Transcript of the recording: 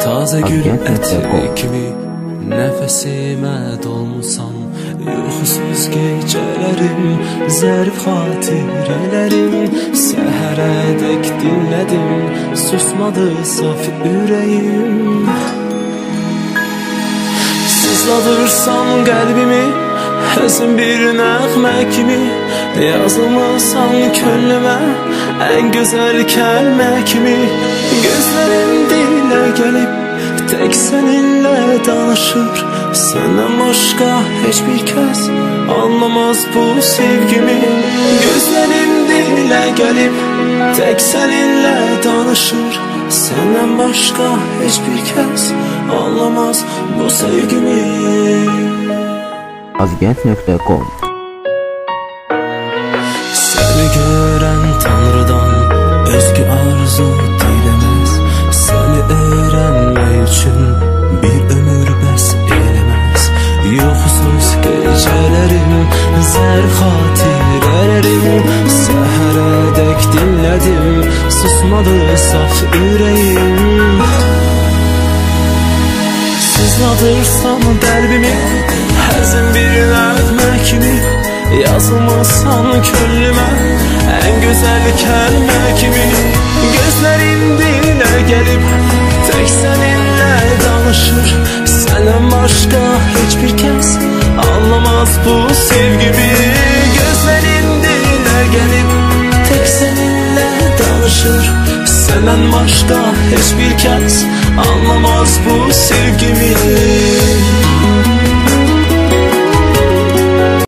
Taze gül ətri kimi nəfəsimə dolmusan. Yuxusuz gecələrim, zərif xatirələrim, səhərə dək dinlədim, susmadı saf ürəyim. Sızladırsan qəlbimi, həzin bir nəğmə kimi, yazılmasan könlümə ən gözəl kəlmə kimi. Gözlərim dilə gəlib, tək səninlə danışır, səndən başqa heç bir kəs anlamaz bu sevgimi. Gözlərim dilə gəlib, tək səninlə danışır, səndən başqa heç bir kəs anlamaz bu sevgimi. Azgent.com Səni görən Tanrıdan özgü arzu diləməz, səni öyrənmək üçün bir ömür bəs eləməz. Yuxusuz gecələrim, zərif xatirələrim, səhərə dək dinlədim, susmadı saf ürəyim. Sızladırsan qəlbimi, həzin bir nəğmə kimi, yazılmasan könlümə ən gözəl kəlmə kimi. Gözlərim dilə gəlib, tək səninlə danışır, səndən başqa heç bir kəs anlamaz bu sevgimi. Gözlərim dilə gəlib, tək səninlə danışır, səndən başqa heç bir kəs anlamaz bu sevgimi.